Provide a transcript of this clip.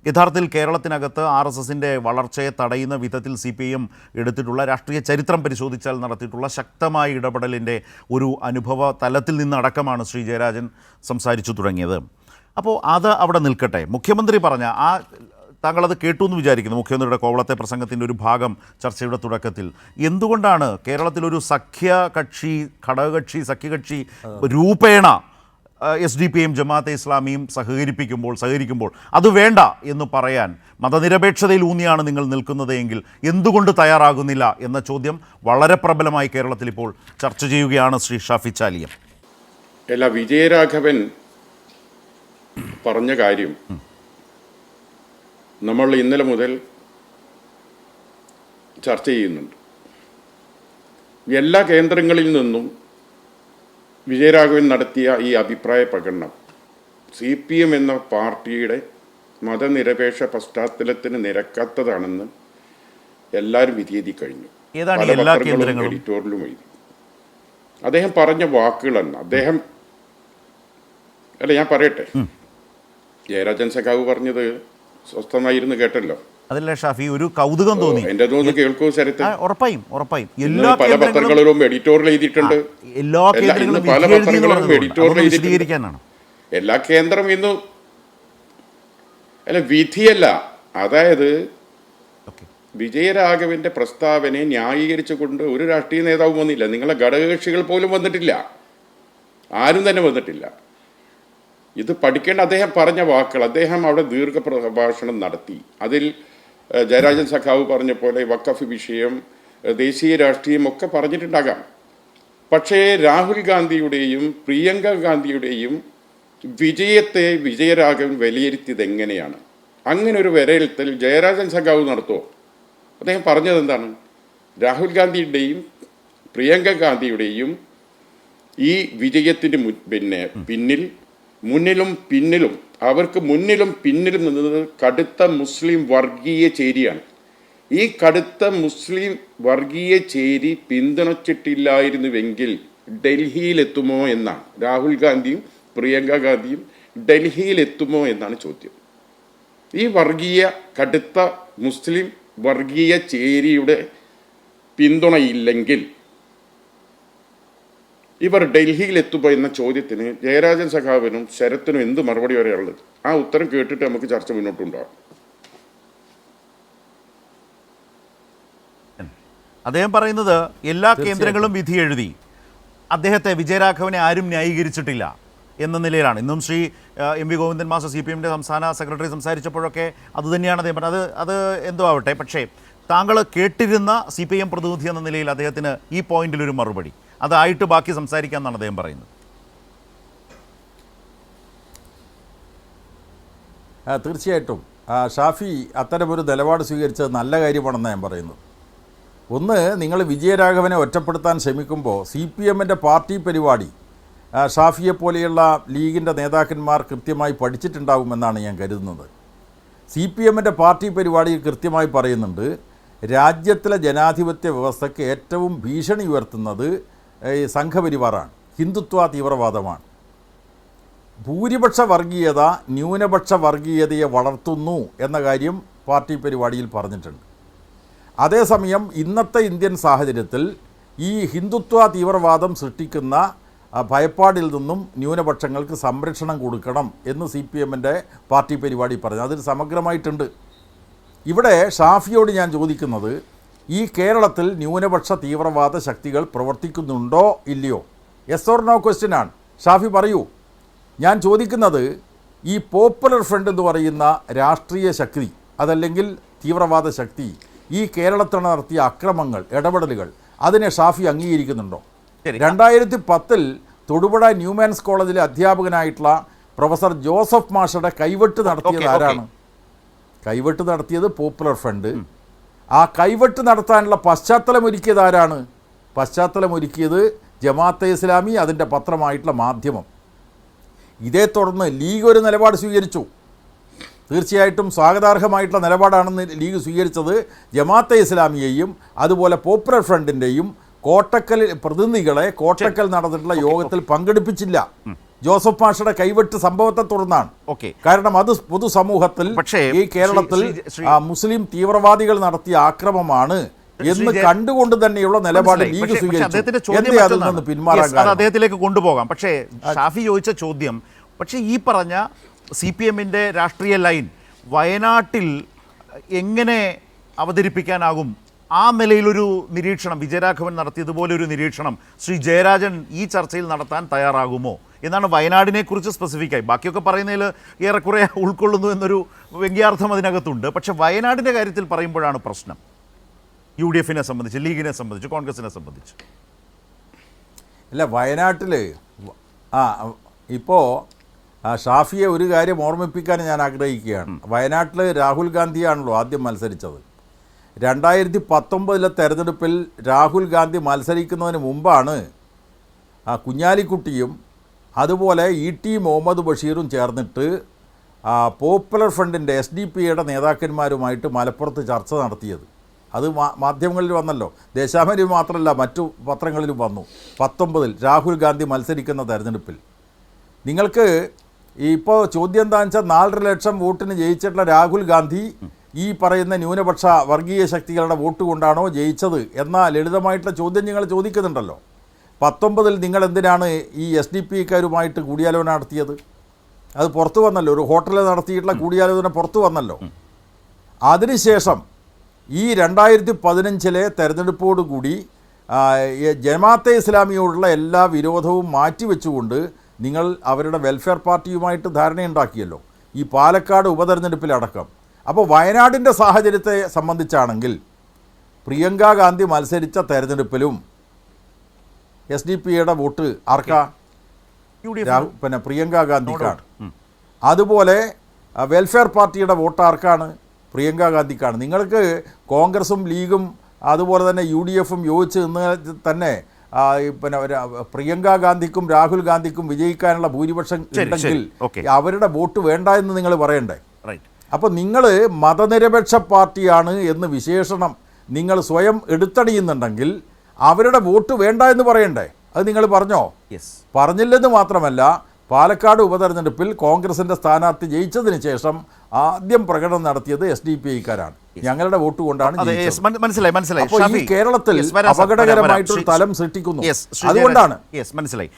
യഥാർത്ഥത്തിൽ കേരളത്തിനകത്ത് RSSന്റെ വളർച്ചയെ തടയുന്ന വിധത്തിൽ CPIM എടുത്തിട്ടുള്ള രാഷ്ട്രീയ ചരിത്രം പരിശോധിച്ചാൽ നടത്തിയിട്ടുള്ള ശക്തമായ ഇടപെടലിൻ്റെ ഒരു അനുഭവ തലത്തിൽ നിന്നടക്കമാണ് ശ്രീ ജയരാജൻ സംസാരിച്ചു തുടങ്ങിയത്. അപ്പോൾ അത് അവിടെ നിൽക്കട്ടെ. മുഖ്യമന്ത്രി പറഞ്ഞ താങ്കളത് കേട്ടു എന്ന് വിചാരിക്കുന്നു. മുഖ്യമന്ത്രിയുടെ കോവളത്തെ പ്രസംഗത്തിൻ്റെ ഒരു ഭാഗം ചർച്ചയുടെ തുടക്കത്തിൽ എന്തുകൊണ്ടാണ് കേരളത്തിലൊരു സഖ്യകക്ഷി രൂപേണ SDPIയും ജമാഅത്തെ ഇസ്ലാമിയും സഹകരിക്കുമ്പോൾ അത് വേണ്ട എന്ന് പറയാൻ മതനിരപേക്ഷതയിൽ ഊന്നിയാണ് നിങ്ങൾ നിൽക്കുന്നത് എങ്കിൽ എന്തുകൊണ്ട് തയ്യാറാകുന്നില്ല എന്ന ചോദ്യം വളരെ പ്രബലമായി കേരളത്തിൽ ഇപ്പോൾ ചർച്ച ചെയ്യുകയാണ് ശ്രീ ഷാഫി ചാലിയം. വിജയരാഘവൻ പറഞ്ഞ കാര്യം നമ്മൾ ഇന്നലെ മുതൽ ചർച്ച ചെയ്യുന്നുണ്ട്. എല്ലാ കേന്ദ്രങ്ങളിൽ നിന്നും വിജയരാഘവൻ നടത്തിയ ഈ അഭിപ്രായ പ്രകടനം CPM എന്ന പാർട്ടിയുടെ മതനിരപേക്ഷ പശ്ചാത്തലത്തിന് നിരക്കാത്തതാണെന്ന് എല്ലാവരും വിധിയെഴുതി കഴിഞ്ഞു. എഡിറ്റോറിയലും എഴുതി. അദ്ദേഹം പറഞ്ഞ വാക്കുകളെന്ന് ഞാൻ പറയട്ടെ. ജയരാജൻ സഖാവ് പറഞ്ഞത് സ്വസ്ഥമായിരുന്നു കേട്ടല്ലോ. അതല്ല ഷാഫി, ഒരു കൗതുകം തോന്നി. എന്റെ തോന്നുന്നു കേൾക്കൂ ശരത്ത്. ഉറപ്പായും പല പത്രങ്ങളിലും എഡിറ്റോറിയൽ എഴുതിയിട്ടുണ്ട്. പല പത്രങ്ങളിലും എഡിറ്റോറിയൽ എഴുതിയിരിക്കാനാണ്. എല്ലാ കേന്ദ്രം ഇന്ന് വിധിയല്ല. അതായത് വിജയരാഘവന്റെ പ്രസ്താവനയെ ന്യായീകരിച്ചുകൊണ്ട് ഒരു രാഷ്ട്രീയ നേതാവും വന്നില്ല. നിങ്ങളെ ഘടകകക്ഷികൾ പോലും വന്നിട്ടില്ല. ആരും തന്നെ വന്നിട്ടില്ല. ഇത് പഠിക്കേണ്ട അദ്ദേഹം പറഞ്ഞ വാക്കുകൾ. അദ്ദേഹം അവിടെ ദീർഘപ്രഭാഷണം നടത്തി. അതിൽ ജയരാജൻ സഖാവ് പറഞ്ഞ പോലെ വഖഫ് വിഷയം, ദേശീയ രാഷ്ട്രീയം ഒക്കെ പറഞ്ഞിട്ടുണ്ടാകാം. പക്ഷേ രാഹുൽ ഗാന്ധിയുടെയും പ്രിയങ്ക ഗാന്ധിയുടെയും വിജയത്തെ വിജയരാഘവൻ വിലയിരുത്തിയത് എങ്ങനെയാണ്? അങ്ങനെ ഒരു വിലയിരുത്തൽ ജയരാജൻ സഖാവ് നടത്തുമോ? അദ്ദേഹം പറഞ്ഞത് എന്താണ്? രാഹുൽ ഗാന്ധിയുടെയും പ്രിയങ്ക ഗാന്ധിയുടെയും ഈ വിജയത്തിന് അവർക്ക് മുന്നിലും പിന്നിലും നിന്നത് കടുത്ത മുസ്ലിം വർഗീയ ചേരിയാണ്. ഈ കടുത്ത മുസ്ലിം വർഗീയ ചേരി പിന്തുണച്ചിട്ടില്ലായിരുന്നുവെങ്കിൽ ഡൽഹിയിലെത്തുമോ എന്നാണ്. രാഹുൽ ഗാന്ധിയും പ്രിയങ്ക ഗാന്ധിയും ഡൽഹിയിലെത്തുമോ എന്നാണ് ചോദ്യം. ഈ കടുത്ത മുസ്ലിം വർഗീയ ചേരിയുടെ പിന്തുണയില്ലെങ്കിൽ ഇവർ ഡൽഹിയിലെത്തുമോ എന്ന ചോദ്യത്തിന് ജയരാജൻ സഖാവിനും ശരത്തിനും എന്ത് മറുപടി പറയാനുള്ളത്? ആ ഉത്തരം കേട്ടിട്ട് നമുക്ക് ചർച്ച മുന്നോട്ടുണ്ടാകും. അദ്ദേഹം പറയുന്നത് എല്ലാ കേന്ദ്രങ്ങളും വിധി എഴുതി, അദ്ദേഹത്തെ വിജയരാഘവനെ ആരും ന്യായീകരിച്ചിട്ടില്ല എന്ന നിലയിലാണ്. ഇന്നും ശ്രീ MV ഗോവിന്ദൻ മാസ്റ്റർ CPMന്റെ സംസ്ഥാന സെക്രട്ടറി സംസാരിച്ചപ്പോഴൊക്കെ അതുതന്നെയാണ് അദ്ദേഹം പറഞ്ഞത്. അത് എന്തോ ആവട്ടെ, പക്ഷേ താങ്കൾ കേട്ടിരുന്ന CPM പ്രതിനിധി എന്ന നിലയിൽ അദ്ദേഹത്തിന് ഈ പോയിന്റിലൊരു മറുപടി അതായിട്ട് ബാക്കി സംസാരിക്കാമെന്നാണ് അദ്ദേഹം പറയുന്നത്. തീർച്ചയായിട്ടും ഷാഫി അത്തരമൊരു നിലപാട് സ്വീകരിച്ചത് നല്ല കാര്യമാണെന്ന് ഞാൻ പറയുന്നത്. ഒന്ന്, നിങ്ങൾ വിജയരാഘവനെ ഒറ്റപ്പെടുത്താൻ ശ്രമിക്കുമ്പോൾ CPMന്റെ പാർട്ടി പരിപാടി ഷാഫിയെ പോലെയുള്ള ലീഗിൻ്റെ നേതാക്കന്മാർ കൃത്യമായി പഠിച്ചിട്ടുണ്ടാകുമെന്നാണ് ഞാൻ കരുതുന്നത്. CPMന്റെ പാർട്ടി പരിപാടിയിൽ കൃത്യമായി പറയുന്നുണ്ട്, രാജ്യത്തിലെ ജനാധിപത്യ വ്യവസ്ഥയ്ക്ക് ഏറ്റവും ഭീഷണി ഉയർത്തുന്നത് സംഘപരിവാറാണ്, ഹിന്ദുത്വ തീവ്രവാദമാണ്. ഭൂരിപക്ഷ വർഗീയത ന്യൂനപക്ഷ വർഗീയതയെ വളർത്തുന്നു എന്ന കാര്യം പാർട്ടി പരിപാടിയിൽ പറഞ്ഞിട്ടുണ്ട്. അതേസമയം ഇന്നത്തെ ഇന്ത്യൻ സാഹചര്യത്തിൽ ഈ ഹിന്ദുത്വ തീവ്രവാദം സൃഷ്ടിക്കുന്ന ഭയപ്പാടിൽ നിന്നും ന്യൂനപക്ഷങ്ങൾക്ക് സംരക്ഷണം കൊടുക്കണം എന്ന് CPMന്റെ പാർട്ടി പരിപാടി പറഞ്ഞു. അതിൽ സമഗ്രമായിട്ടുണ്ട്. ഇവിടെ ഷാഫിയോട് ഞാൻ ചോദിക്കുന്നത്, ഈ കേരളത്തിൽ ന്യൂനപക്ഷ തീവ്രവാദ ശക്തികൾ പ്രവർത്തിക്കുന്നുണ്ടോ ഇല്ലയോ? യെസ് ഓർ നോ ക്വസ്റ്റ്യനാണ്. ഷാഫി പറയൂ. ഞാൻ ചോദിക്കുന്നത്, ഈ പോപ്പുലർ ഫ്രണ്ട് എന്ന് പറയുന്ന രാഷ്ട്രീയ ശക്തി, അതല്ലെങ്കിൽ തീവ്രവാദ ശക്തി, ഈ കേരളത്തിൽ നടത്തിയ അക്രമങ്ങൾ, ഇടപെടലുകൾ, അതിനെ ഷാഫി അംഗീകരിക്കുന്നുണ്ടോ? 2010 തൊടുപുഴ ന്യൂമാൻസ് കോളേജിലെ അധ്യാപകനായിട്ടുള്ള പ്രൊഫസർ ജോസഫ് മാഷയുടെ കൈവെട്ട് നടത്തിയത് ആരാണ്? കൈവെട്ട് നടത്തിയത് പോപ്പുലർ ഫ്രണ്ട്. ആ കൈവെട്ട് നടത്താനുള്ള പശ്ചാത്തലമൊരുക്കിയത് ആരാണ്? പശ്ചാത്തലമൊരുക്കിയത് ജമാഅത്തെ ഇസ്ലാമി, അതിൻ്റെ പത്രമായിട്ടുള്ള മാധ്യമം. ഇതേ തുടർന്ന് ലീഗ് ഒരു നിലപാട് സ്വീകരിച്ചു. തീർച്ചയായിട്ടും സ്വാഗതാർഹമായിട്ടുള്ള നിലപാടാണെന്ന് ലീഗ് സ്വീകരിച്ചത്. ജമാഅത്തെ ഇസ്ലാമിയെയും അതുപോലെ പോപ്പുലർ ഫ്രണ്ടിൻ്റെയും കോട്ടക്കൽ പ്രതിനിധികളെ കോട്ടക്കൽ നടന്നിട്ടുള്ള യോഗത്തിൽ പങ്കെടുപ്പിച്ചില്ല. ജോസഫ് മാഷയുടെ കൈവെട്ട് സംഭവത്തെ തുടർന്നാണ്. ഓക്കെ, കാരണം അത് പൊതുസമൂഹത്തിൽ പക്ഷേ ഈ കേരളത്തിൽ മുസ്ലിം തീവ്രവാദികൾ നടത്തിയ ആക്രമമാണ് എന്ന് കണ്ടുകൊണ്ട് തന്നെയുള്ള നിലപാട് ലീഗ് സ്വീകരിച്ചു. എന്തേ അതിൽ നിന്ന് പിന്മാറാൻ കാരണം? അദ്ദേഹത്തിലേക്ക് കൊണ്ടുപോകാം. പക്ഷേ ഷാഫി ചോദിച്ച ചോദ്യം, പക്ഷേ ഈ പറഞ്ഞ CPM-ന്റെ രാഷ്ട്രീയ ലൈൻ വയനാട്ടിൽ എങ്ങനെ അവതരിപ്പിക്കാനാകും? ആ നിലയിലൊരു നിരീക്ഷണം വിജയരാഘവൻ നടത്തിയതുപോലെ ഒരു നിരീക്ഷണം ശ്രീ ജയരാജൻ ഈ ചർച്ചയിൽ നടത്താൻ തയ്യാറാകുമോ എന്നാണ് വയനാടിനെക്കുറിച്ച് സ്പെസിഫിക്കായി. ബാക്കിയൊക്കെ പറയുന്നതിൽ ഏറെക്കുറെ ഉൾക്കൊള്ളുന്നു എന്നൊരു വ്യംഗ്യാർത്ഥം അതിനകത്തുണ്ട്. പക്ഷേ വയനാടിൻ്റെ കാര്യത്തിൽ പറയുമ്പോഴാണ് പ്രശ്നം. UDF-നെ സംബന്ധിച്ച്, ലീഗിനെ സംബന്ധിച്ച്, കോൺഗ്രസിനെ സംബന്ധിച്ച്. അല്ല, വയനാട്ടിൽ ഇപ്പോൾ ഷാഫിയെ ഒരു കാര്യം ഓർമ്മിപ്പിക്കാൻ ഞാൻ ആഗ്രഹിക്കുകയാണ്. വയനാട്ടിൽ രാഹുൽ ഗാന്ധിയാണല്ലോ ആദ്യം മത്സരിച്ചത്. 2019 തെരഞ്ഞെടുപ്പിൽ രാഹുൽ ഗാന്ധി മത്സരിക്കുന്നതിന് മുമ്പാണ് കുഞ്ഞാലിക്കുട്ടിയും അതുപോലെ ET മുഹമ്മദ് ബഷീറും ചേർന്നിട്ട് പോപ്പുലർ ഫ്രണ്ടിൻ്റെ SDP-യുടെ നേതാക്കന്മാരുമായിട്ട് മലപ്പുറത്ത് ചർച്ച നടത്തിയത്. അത് മാധ്യമങ്ങളിൽ വന്നല്ലോ. ദേശാഭിമാനി മാത്രമല്ല, മറ്റു പത്രങ്ങളിലും വന്നു. 19 രാഹുൽ ഗാന്ധി മത്സരിക്കുന്ന തെരഞ്ഞെടുപ്പിൽ. നിങ്ങൾക്ക് ഇപ്പോൾ ചോദ്യം എന്താണെന്ന് വെച്ചാൽ 4.5 ലക്ഷം വോട്ടിന് ജയിച്ചിട്ടുള്ള രാഹുൽ ഗാന്ധി ഈ പറയുന്ന ന്യൂനപക്ഷ വർഗീയ ശക്തികളുടെ വോട്ട് കൊണ്ടാണോ ജയിച്ചത് എന്ന ലളിതമായിട്ടുള്ള ചോദ്യം നിങ്ങൾ ചോദിക്കുന്നുണ്ടല്ലോ. 19 നിങ്ങൾ എന്തിനാണ് ഈ SDP-ക്കാരുമായിട്ട് കൂടിയാലോചന നടത്തിയത്? അത് പുറത്തു വന്നല്ലോ. ഒരു ഹോട്ടലിൽ നടത്തിയിട്ടുള്ള കൂടിയാലോചന പുറത്തു വന്നല്ലോ. അതിനുശേഷം ഈ 2015 തെരഞ്ഞെടുപ്പോടുകൂടി ജമാഅത്തെ ഇസ്ലാമിയോടുള്ള എല്ലാ വിരോധവും മാറ്റിവെച്ചുകൊണ്ട് നിങ്ങൾ അവരുടെ വെൽഫെയർ പാർട്ടിയുമായിട്ട് ധാരണയുണ്ടാക്കിയല്ലോ, ഈ പാലക്കാട് ഉപതെരഞ്ഞെടുപ്പിലടക്കം. അപ്പോൾ വയനാടിൻ്റെ സാഹചര്യത്തെ സംബന്ധിച്ചാണെങ്കിൽ പ്രിയങ്ക ഗാന്ധി മത്സരിച്ച തെരഞ്ഞെടുപ്പിലും SDP-യുടെ വോട്ട് ആർക്കാ? പിന്നെ പ്രിയങ്ക ഗാന്ധിക്കാണ്. അതുപോലെ വെൽഫെയർ പാർട്ടിയുടെ വോട്ട് ആർക്കാണ്? പ്രിയങ്ക ഗാന്ധിക്കാണ്. നിങ്ങൾക്ക് കോൺഗ്രസും ലീഗും അതുപോലെ തന്നെ UDF-ഉം യോജിച്ച് നിന്ന് തന്നെ പിന്നെ പ്രിയങ്ക ഗാന്ധിക്കും രാഹുൽ ഗാന്ധിക്കും വിജയിക്കാനുള്ള ഭൂരിപക്ഷം ഉണ്ടെങ്കിൽ അവരുടെ വോട്ട് വേണ്ട എന്ന് നിങ്ങൾ പറയണ്ടേ? അപ്പോൾ നിങ്ങൾ മതനിരപേക്ഷ പാർട്ടിയാണ് എന്ന് വിശേഷണം നിങ്ങൾ സ്വയം എടുത്തടിയുന്നുണ്ടെങ്കിൽ അവരുടെ വോട്ട് വേണ്ട എന്ന് പറയണ്ടേ? അത് നിങ്ങൾ പറഞ്ഞോ? പറഞ്ഞില്ലെന്ന് മാത്രമല്ല, പാലക്കാട് ഉപതെരഞ്ഞെടുപ്പിൽ കോൺഗ്രസിൻ്റെ സ്ഥാനാർത്ഥി ജയിച്ചതിന് ശേഷം ആദ്യം പ്രകടനം നടത്തിയത് SDP-ക്കാരാണ്. ഞങ്ങളുടെ വോട്ട് കൊണ്ടാണ് ജയിച്ചത്. മനസ്സിലായി. അപ്പോൾ ഈ കേരളത്തിൽ അപകടകരമായിട്ടൊരു തലം സൃഷ്ടിക്കുന്നു. അതുകൊണ്ടാണ് മനസ്സിലായി.